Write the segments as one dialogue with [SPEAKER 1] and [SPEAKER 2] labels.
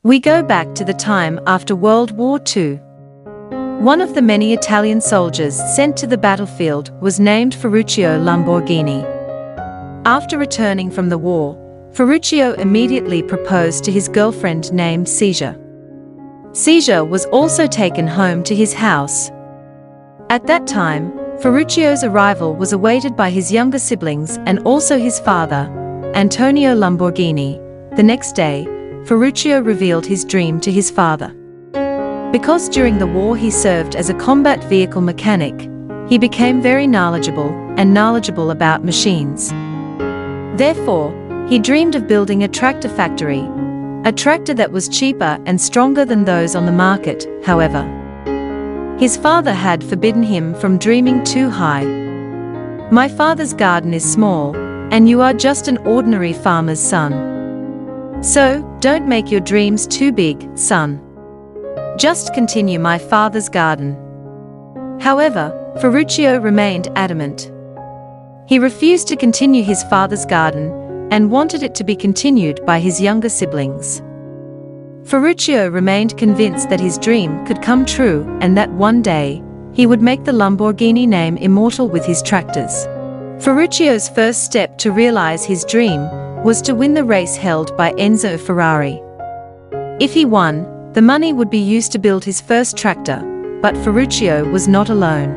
[SPEAKER 1] We go back to the time after World War II. One of the many Italian soldiers sent to the battlefield was named Ferruccio Lamborghini. After returning from the war, Ferruccio immediately proposed to his girlfriend named Sigia. Sigia was also taken home to his house. At that time, Ferruccio's arrival was awaited by his younger siblings and also his father, Antonio Lamborghini. The next day, Ferruccio revealed his dream to his father. Because during the war he served as a combat vehicle mechanic, he became very knowledgeable about machines. Therefore, he dreamed of building a tractor factory, a tractor that was cheaper and stronger than those on the market. However, his father had forbidden him from dreaming too high. "My father's garden is small, and you are just an ordinary farmer's son. So, don't make your dreams too big, son. Just continue my father's garden." However, Ferruccio remained adamant. He refused to continue his father's garden and wanted it to be continued by his younger siblings. Ferruccio remained convinced that his dream could come true and that one day, he would make the Lamborghini name immortal with his tractors. Ferruccio's first step to realize his dream was to win the race held by Enzo Ferrari. If he won, the money would be used to build his first tractor, but Ferruccio was not alone.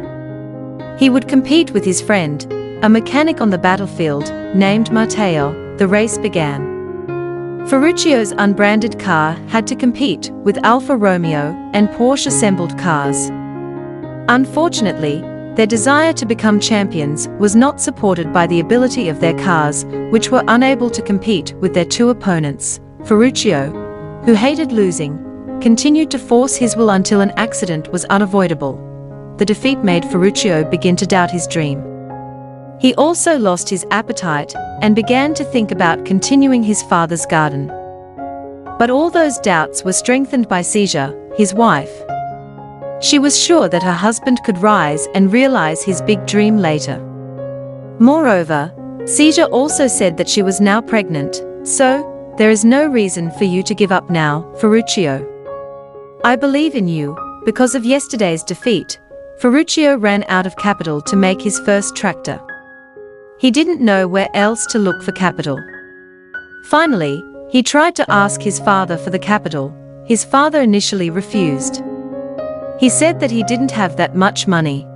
[SPEAKER 1] He would compete with his friend, a mechanic on the battlefield, named Matteo. The race began. Ferruccio's unbranded car had to compete with Alfa Romeo and Porsche assembled cars. Unfortunately, their desire to become champions was not supported by the ability of their cars, which were unable to compete with their two opponents. Ferruccio, who hated losing, continued to force his will until an accident was unavoidable. The defeat made Ferruccio begin to doubt his dream. He also lost his appetite and began to think about continuing his father's garden. But all those doubts were strengthened by Sigia, his wife. She was sure that her husband could rise and realize his big dream later. Moreover, Sigia also said that she was now pregnant, "So, there is no reason for you to give up now, Ferruccio. I believe in you." Because of yesterday's defeat, Ferruccio ran out of capital to make his first tractor. He didn't know where else to look for capital. Finally, he tried to ask his father for the capital. His father initially refused. He said that he didn't have that much money.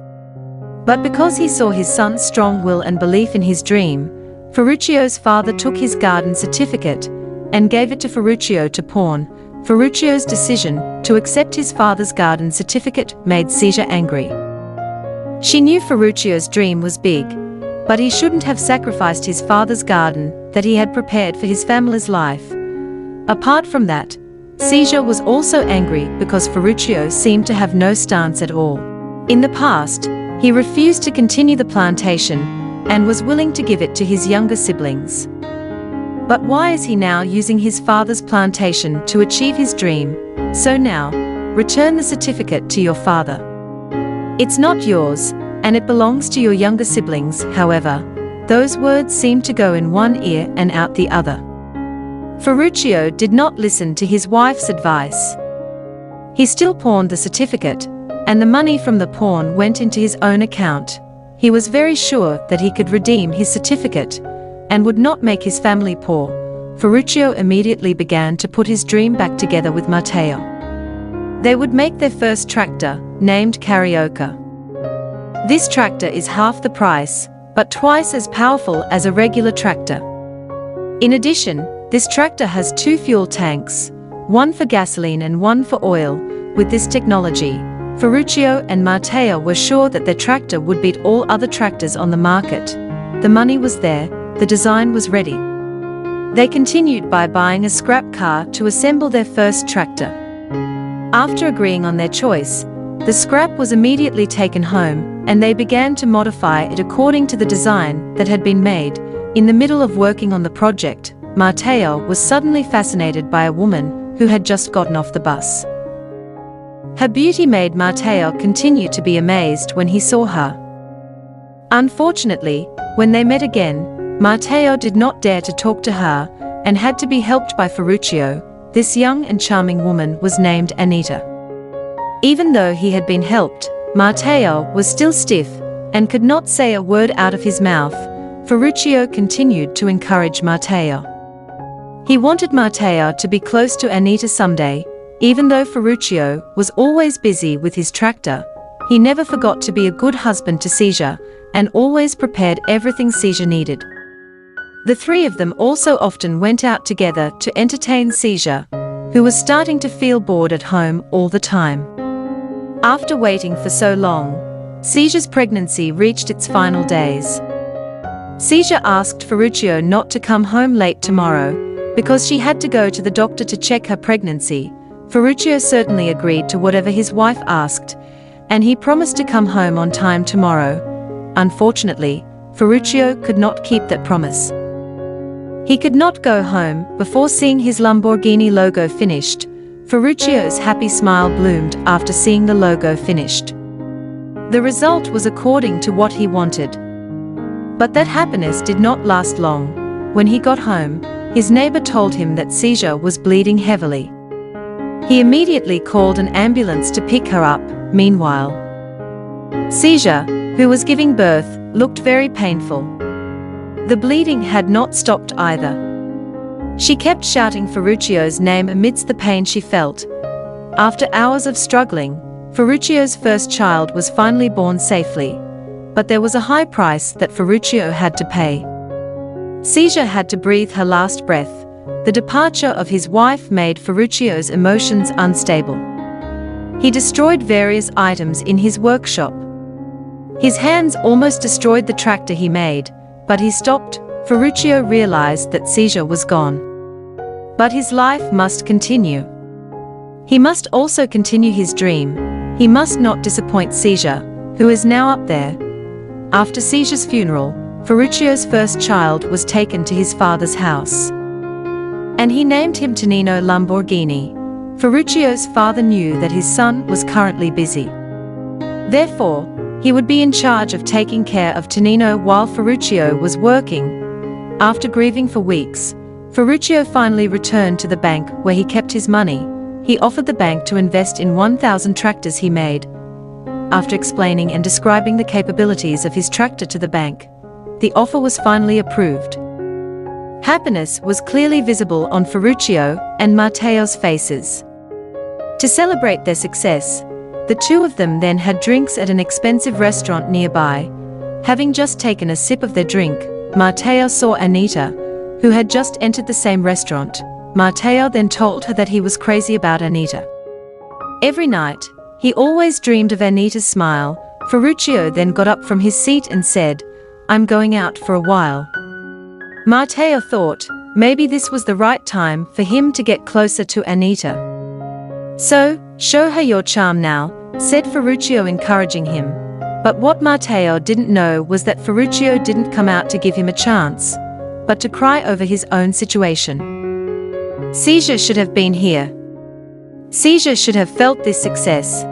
[SPEAKER 1] But because he saw his son's strong will and belief in his dream, Ferruccio's father took his garden certificate and gave it to Ferruccio to pawn. Ferruccio's decision to accept his father's garden certificate made Sigia angry. She knew Ferruccio's dream was big, but he shouldn't have sacrificed his father's garden that he had prepared for his family's life. Apart from that, Sigia was also angry because Ferruccio seemed to have no stance at all. In the past, he refused to continue the plantation and was willing to give it to his younger siblings. But why is he now using his father's plantation to achieve his dream? So now, return the certificate to your father. It's not yours, and it belongs to your younger siblings. However, those words seemed to go in one ear and out the other. Ferruccio did not listen to his wife's advice. He still pawned the certificate, and the money from the pawn went into his own account. He was very sure that he could redeem his certificate and would not make his family poor. Ferruccio immediately began to put his dream back together with Matteo. They would make their first tractor, named Carioca. This tractor is half the price, but twice as powerful as a regular tractor. In addition, this tractor has two fuel tanks, one for gasoline and one for oil. With this technology, Ferruccio and Matteo were sure that their tractor would beat all other tractors on the market. The money was there, the design was ready. They continued by buying a scrap car to assemble their first tractor. After agreeing on their choice, the scrap was immediately taken home, and they began to modify it according to the design that had been made. In the middle of working on the project, Matteo was suddenly fascinated by a woman who had just gotten off the bus. Her beauty made Matteo continue to be amazed when he saw her. Unfortunately, when they met again, Matteo did not dare to talk to her and had to be helped by Ferruccio. this young and charming woman was named Anita. Even though he had been helped, Matteo was still stiff and could not say a word out of his mouth. Ferruccio continued to encourage Matteo. He wanted Matteo to be close to Anita someday. Even though Ferruccio was always busy with his tractor, he never forgot to be a good husband to Caesar and always prepared everything Caesar needed. The three of them also often went out together to entertain Caesar, who was starting to feel bored at home all the time. After waiting for so long, Caesar's pregnancy reached its final days. Caesar asked Ferruccio not to come home late tomorrow because she had to go to the doctor to check her pregnancy. Ferruccio certainly agreed to whatever his wife asked, and he promised to come home on time tomorrow. Unfortunately, Ferruccio could not keep that promise. He could not go home before seeing his Lamborghini logo finished. Ferruccio's happy smile bloomed after seeing the logo finished. The result was according to what he wanted. But that happiness did not last long. When he got home, his neighbor told him that Caesar was bleeding heavily. He immediately called an ambulance to pick her up. Meanwhile, Caesar, who was giving birth, looked very painful. The bleeding had not stopped either. She kept shouting Ferruccio's name amidst the pain she felt. After hours of struggling, Ferruccio's first child was finally born safely. But there was a high price that Ferruccio had to pay. Caesar had to breathe her last breath. The departure of his wife made Ferruccio's emotions unstable. He destroyed various items in his workshop. His hands almost destroyed the tractor he made, but he stopped. Ferruccio realized that Caesar was gone. But his life must continue. He must also continue his dream. He must not disappoint Caesar, who is now up there. After Caesar's funeral, Ferruccio's first child was taken to his father's house. And he named him Tonino Lamborghini. Ferruccio's father knew that his son was currently busy. Therefore, he would be in charge of taking care of Tonino while Ferruccio was working. After grieving for weeks, Ferruccio finally returned to the bank where he kept his money. He offered the bank to invest in 1,000 tractors he made. After explaining and describing the capabilities of his tractor to the bank, the offer was finally approved. Happiness was clearly visible on Ferruccio and Matteo's faces. To celebrate their success, the two of them then had drinks at an expensive restaurant nearby. Having just taken a sip of their drink, Matteo saw Anita, who had just entered the same restaurant. Matteo then told her that he was crazy about Anita. Every night, he always dreamed of Anita's smile. Ferruccio then got up from his seat and said, "I'm going out for a while." Matteo thought, maybe this was the right time for him to get closer to Anita. "So, show her your charm now," said Ferruccio, encouraging him. But what Matteo didn't know was that Ferruccio didn't come out to give him a chance, but to cry over his own situation. Caesar should have been here. Caesar should have felt this success.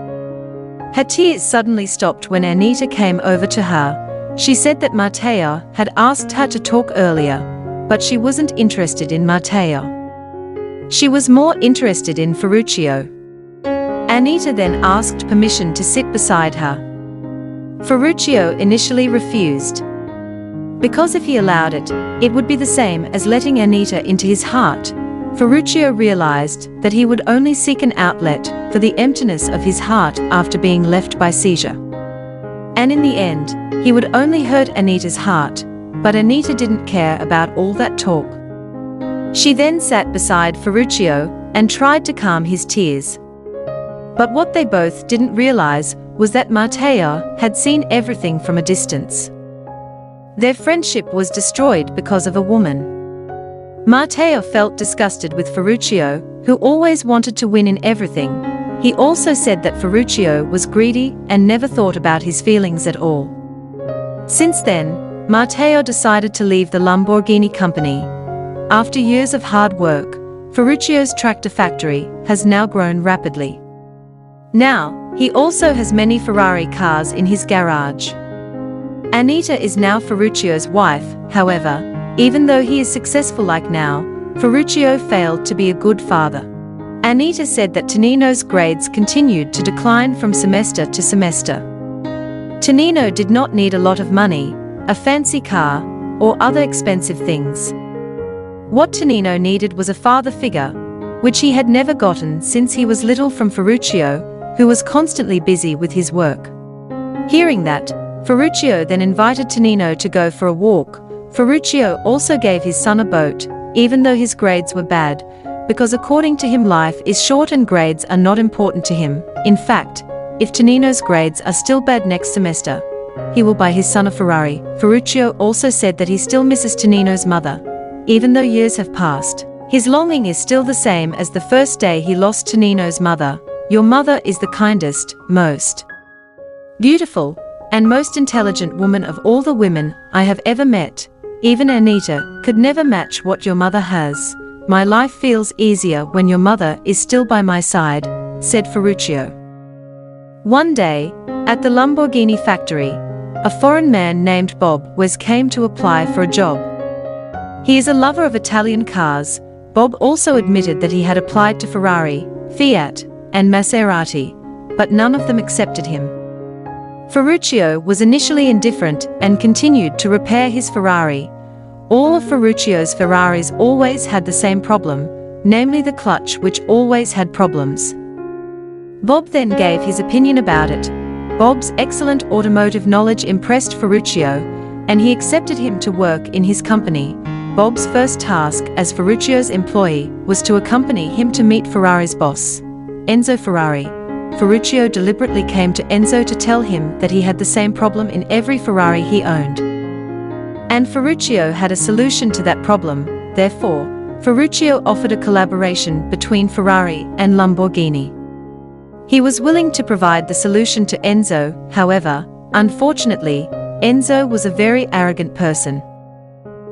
[SPEAKER 1] Her tears suddenly stopped when Anita came over to her. She said that Matteo had asked her to talk earlier, but she wasn't interested in Matteo. She was more interested in Ferruccio. Anita then asked permission to sit beside her. Ferruccio initially refused, because if he allowed it, it would be the same as letting Anita into his heart. Ferruccio realized that he would only seek an outlet for the emptiness of his heart after being left by Caesar. And in the end, he would only hurt Anita's heart, but Anita didn't care about all that talk. She then sat beside Ferruccio and tried to calm his tears. But what they both didn't realize was that Matteo had seen everything from a distance. Their friendship was destroyed because of a woman. Matteo felt disgusted with Ferruccio, who always wanted to win in everything. He also said that Ferruccio was greedy and never thought about his feelings at all. Since then, Matteo decided to leave the Lamborghini company. After years of hard work, Ferruccio's tractor factory has now grown rapidly. Now, he also has many Ferrari cars in his garage. Anita is now Ferruccio's wife. However, even though he is successful like now, Ferruccio failed to be a good father. Anita said that Tonino's grades continued to decline from semester to semester. Tonino did not need a lot of money, a fancy car, or other expensive things. What Tonino needed was a father figure, which he had never gotten since he was little from Ferruccio, who was constantly busy with his work. Hearing that, Ferruccio then invited Tonino to go for a walk. Ferruccio also gave his son a boat, even though his grades were bad, because according to him life is short and grades are not important to him. In fact, if Tonino's grades are still bad next semester, he will buy his son a Ferrari. Ferruccio also said that he still misses Tonino's mother, even though years have passed. His longing is still the same as the first day he lost Tonino's mother. Your mother is the kindest, most beautiful, and most intelligent woman of all the women I have ever met. Even Anita could never match what your mother has. My life feels easier when your mother is still by my side, said Ferruccio. One day, at the Lamborghini factory, a foreign man named Bob Wes came to apply for a job. He is a lover of Italian cars. Bob also admitted that he had applied to Ferrari, Fiat, and Maserati, but none of them accepted him. Ferruccio was initially indifferent and continued to repair his Ferrari. All of Ferruccio's Ferraris always had the same problem, namely the clutch, which always had problems. Bob then gave his opinion about it. Bob's excellent automotive knowledge impressed Ferruccio, and he accepted him to work in his company. Bob's first task as Ferruccio's employee was to accompany him to meet Ferrari's boss, Enzo Ferrari. Ferruccio deliberately came to Enzo to tell him that he had the same problem in every Ferrari he owned. And Ferruccio had a solution to that problem. Therefore, Ferruccio offered a collaboration between Ferrari and Lamborghini. He was willing to provide the solution to Enzo. However, unfortunately, Enzo was a very arrogant person.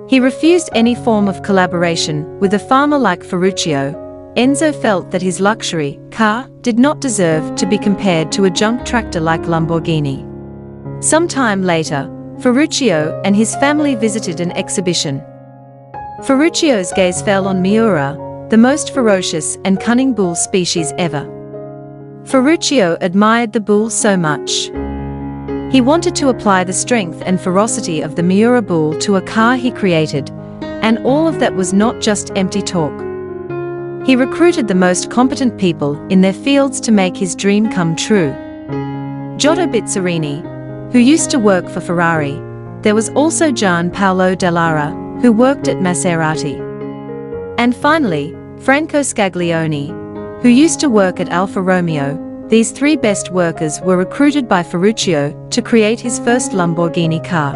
[SPEAKER 1] He refused any form of collaboration with a farmer like Ferruccio. Enzo felt that his luxury car did not deserve to be compared to a junk tractor like Lamborghini. Sometime later, Ferruccio and his family visited an exhibition. Ferruccio's gaze fell on Miura, the most ferocious and cunning bull species ever. Ferruccio admired the bull so much. He wanted to apply the strength and ferocity of the Miura bull to a car he created, and all of that was not just empty talk. He recruited the most competent people in their fields to make his dream come true. Giotto Bizzarini, who used to work for Ferrari. There was also Gian Paolo Dallara, who worked at Maserati. And finally, Franco Scaglione, who used to work at Alfa Romeo. These three best workers were recruited by Ferruccio to create his first Lamborghini car.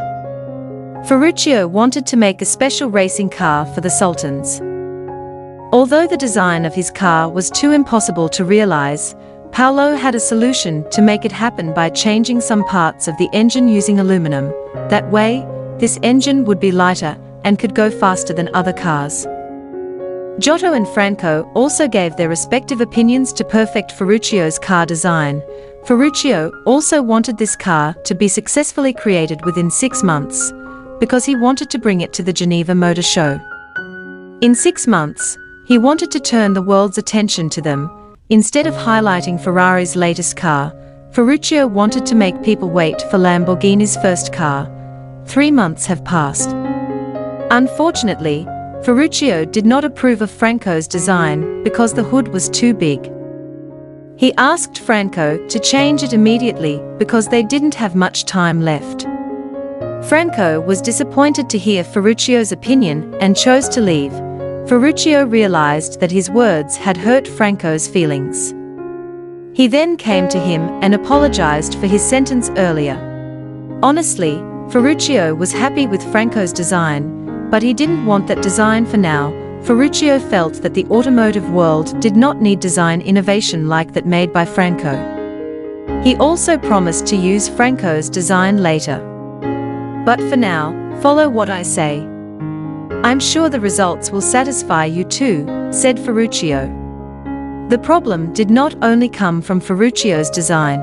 [SPEAKER 1] Ferruccio wanted to make a special racing car for the Sultans. Although the design of his car was too impossible to realize, Paolo had a solution to make it happen by changing some parts of the engine using aluminum. That way, this engine would be lighter and could go faster than other cars. Giotto and Franco also gave their respective opinions to perfect Ferruccio's car design. Ferruccio also wanted this car to be successfully created within 6 months, because he wanted to bring it to the Geneva Motor Show. In 6 months, he wanted to turn the world's attention to them. Instead of highlighting Ferrari's latest car, Ferruccio wanted to make people wait for Lamborghini's first car. 3 months have passed. Unfortunately, Ferruccio did not approve of Franco's design because the hood was too big. He asked Franco to change it immediately because they didn't have much time left. Franco was disappointed to hear Ferruccio's opinion and chose to leave. Ferruccio realized that his words had hurt Franco's feelings. He then came to him and apologized for his sentence earlier. Honestly, Ferruccio was happy with Franco's design, but he didn't want that design for now. Ferruccio felt that the automotive world did not need design innovation like that made by Franco. He also promised to use Franco's design later. But for now, follow what I say. I'm sure the results will satisfy you too, said Ferruccio. The problem did not only come from Ferruccio's design.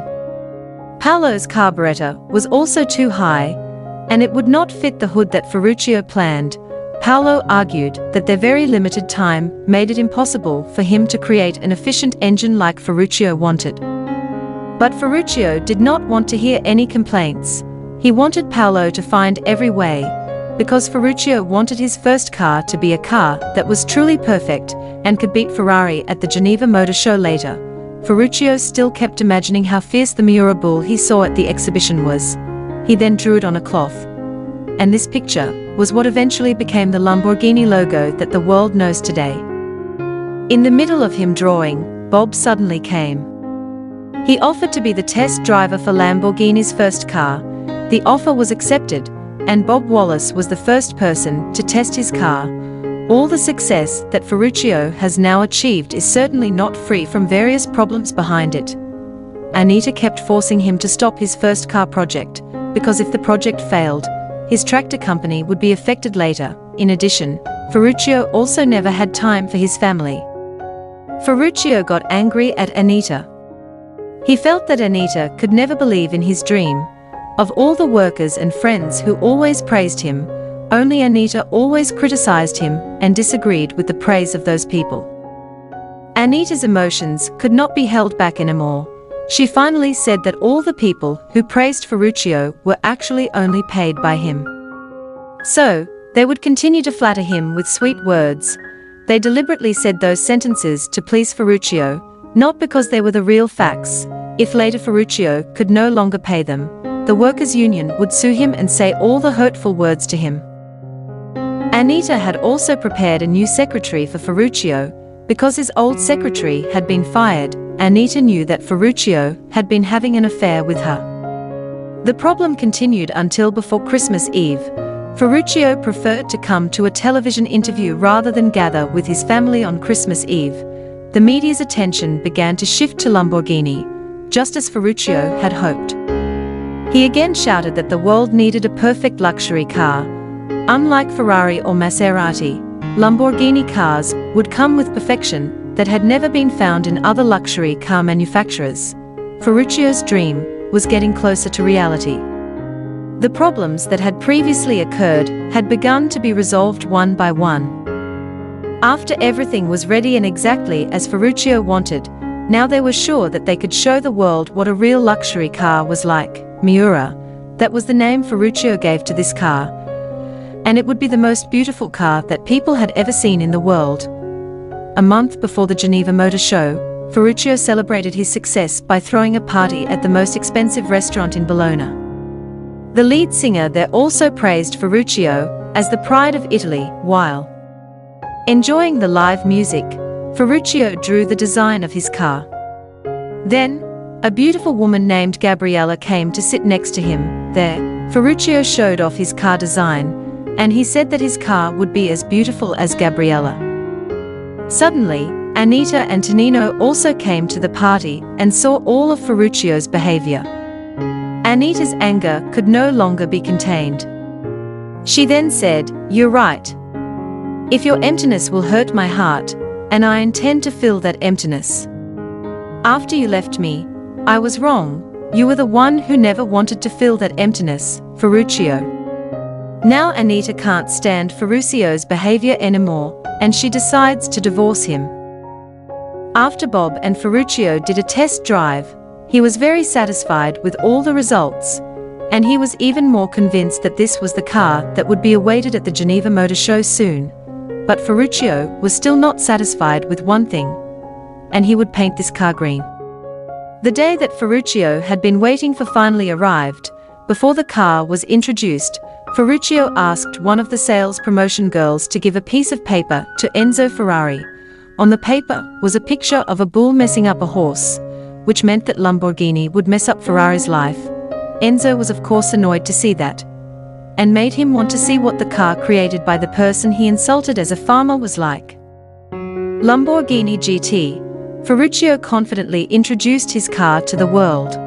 [SPEAKER 1] Paolo's carburetor was also too high, and it would not fit the hood that Ferruccio planned. Paolo argued that their very limited time made it impossible for him to create an efficient engine like Ferruccio wanted. But Ferruccio did not want to hear any complaints. He wanted Paolo to find every way, because Ferruccio wanted his first car to be a car that was truly perfect and could beat Ferrari at the Geneva Motor Show later. Ferruccio still kept imagining how fierce the Miura bull he saw at the exhibition was. He then drew it on a cloth. And this picture was what eventually became the Lamborghini logo that the world knows today. In the middle of him drawing, Bob suddenly came. He offered to be the test driver for Lamborghini's first car. The offer was accepted, and Bob Wallace was the first person to test his car. All the success that Ferruccio has now achieved is certainly not free from various problems behind it. Anita kept forcing him to stop his first car project, because if the project failed, his tractor company would be affected later. In addition, Ferruccio also never had time for his family. Ferruccio got angry at Anita. He felt that Anita could never believe in his dream. Of all the workers and friends who always praised him, only Anita always criticized him and disagreed with the praise of those people. Anita's emotions could not be held back anymore. She finally said that all the people who praised Ferruccio were actually only paid by him. So, they would continue to flatter him with sweet words. They deliberately said those sentences to please Ferruccio, not because they were the real facts. If later Ferruccio could no longer pay them, the workers' union would sue him and say all the hurtful words to him. Anita had also prepared a new secretary for Ferruccio. Because his old secretary had been fired, Anita knew that Ferruccio had been having an affair with her. The problem continued until before Christmas Eve. Ferruccio preferred to come to a television interview rather than gather with his family on Christmas Eve. The media's attention began to shift to Lamborghini, just as Ferruccio had hoped. He again shouted that the world needed a perfect luxury car. Unlike Ferrari or Maserati, Lamborghini cars would come with perfection that had never been found in other luxury car manufacturers. Ferruccio's dream was getting closer to reality. The problems that had previously occurred had begun to be resolved one by one. After everything was ready and exactly as Ferruccio wanted, now they were sure that they could show the world what a real luxury car was like. Miura, that was the name Ferruccio gave to this car. And it would be the most beautiful car that people had ever seen in the world. A month before the Geneva Motor Show, Ferruccio celebrated his success by throwing a party at the most expensive restaurant in Bologna. The lead singer there also praised Ferruccio as the pride of Italy. While enjoying the live music, Ferruccio drew the design of his car. Then, a beautiful woman named Gabriella came to sit next to him. There, Ferruccio showed off his car design, and he said that his car would be as beautiful as Gabriella. Suddenly, Anita and Tonino also came to the party and saw all of Ferruccio's behavior. Anita's anger could no longer be contained. She then said, "You're right. If your emptiness will hurt my heart, and I intend to fill that emptiness. After you left me, I was wrong. You were the one who never wanted to fill that emptiness, Ferruccio." Now Anita can't stand Ferruccio's behavior anymore, and she decides to divorce him. After Bob and Ferruccio did a test drive, he was very satisfied with all the results, and he was even more convinced that this was the car that would be awaited at the Geneva Motor Show soon. But Ferruccio was still not satisfied with one thing, and he would paint this car green. The day that Ferruccio had been waiting for finally arrived. Before the car was introduced, Ferruccio asked one of the sales promotion girls to give a piece of paper to Enzo Ferrari. On the paper was a picture of a bull messing up a horse, which meant that Lamborghini would mess up Ferrari's life. Enzo was of course annoyed to see that, and made him want to see what the car created by the person he insulted as a farmer was like. Lamborghini GT. Ferruccio confidently introduced his car to the world.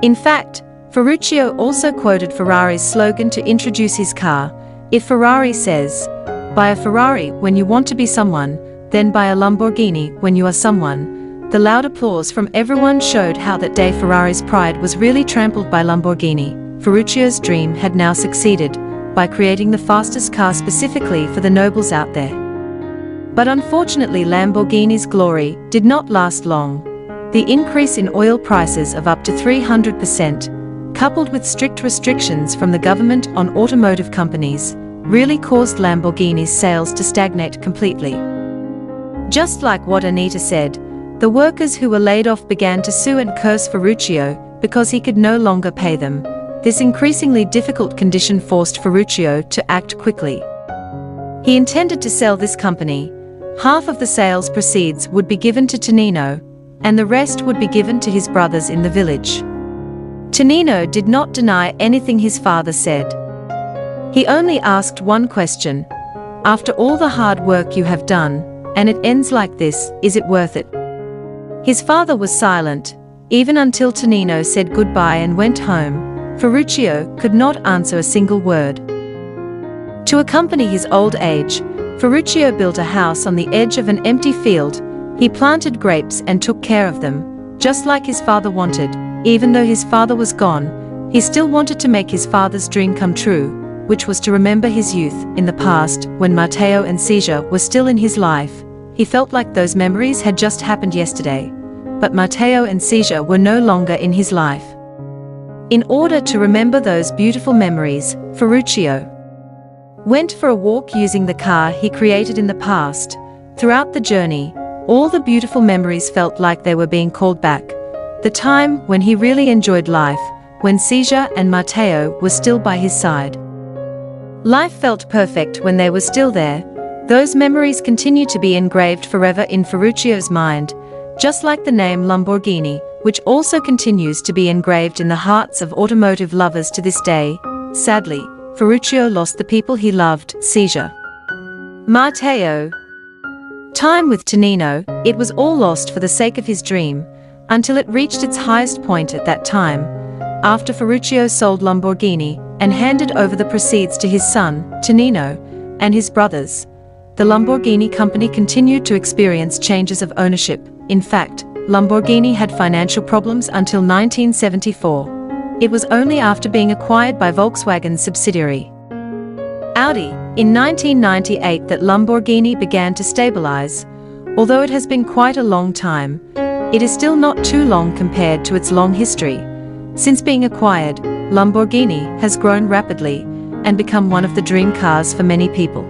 [SPEAKER 1] In fact, Ferruccio also quoted Ferrari's slogan to introduce his car. If Ferrari says, "Buy a Ferrari when you want to be someone, then buy a Lamborghini when you are someone," the loud applause from everyone showed how that day Ferrari's pride was really trampled by Lamborghini. Ferruccio's dream had now succeeded. by creating the fastest car specifically for the nobles out there. But unfortunately, Lamborghini's glory did not last long. The increase in oil prices of up to 300%, coupled with strict restrictions from the government on automotive companies, really caused Lamborghini's sales to stagnate completely. Just like what Anita said, the workers who were laid off began to sue and curse Ferruccio because he could no longer pay them. This increasingly difficult condition forced Ferruccio to act quickly. He intended to sell this company. Half of the sales proceeds would be given to Tonino, and the rest would be given to his brothers in the village. Tonino did not deny anything his father said. He only asked one question: "After all the hard work you have done, and it ends like this, is it worth it?" His father was silent, even until Tonino said goodbye and went home. Ferruccio could not answer a single word. To accompany his old age, Ferruccio built a house on the edge of an empty field. He planted grapes and took care of them, just like his father wanted. Even though his father was gone, he still wanted to make his father's dream come true, which was to remember his youth in the past when Matteo and Caesar were still in his life. He felt like those memories had just happened yesterday, but Matteo and Caesar were no longer in his life. In order to remember those beautiful memories, Ferruccio went for a walk using the car he created in the past. Throughout the journey, all the beautiful memories felt like they were being called back. The time when he really enjoyed life, when Caesar and Matteo were still by his side. Life felt perfect when they were still there. Those memories continue to be engraved forever in Ferruccio's mind, just like the name Lamborghini, which also continues to be engraved in the hearts of automotive lovers to this day. Sadly, Ferruccio lost the people he loved: Caesar, Matteo. Time with Tonino, it was all lost for the sake of his dream, until it reached its highest point at that time, after Ferruccio sold Lamborghini and handed over the proceeds to his son, Tonino, and his brothers. The Lamborghini company continued to experience changes of ownership. In fact, Lamborghini had financial problems until 1974. It was only after being acquired by Volkswagen's subsidiary, Audi, in 1998 that Lamborghini began to stabilize. Although it has been quite a long time, it is still not too long compared to its long history. Since being acquired, Lamborghini has grown rapidly and become one of the dream cars for many people.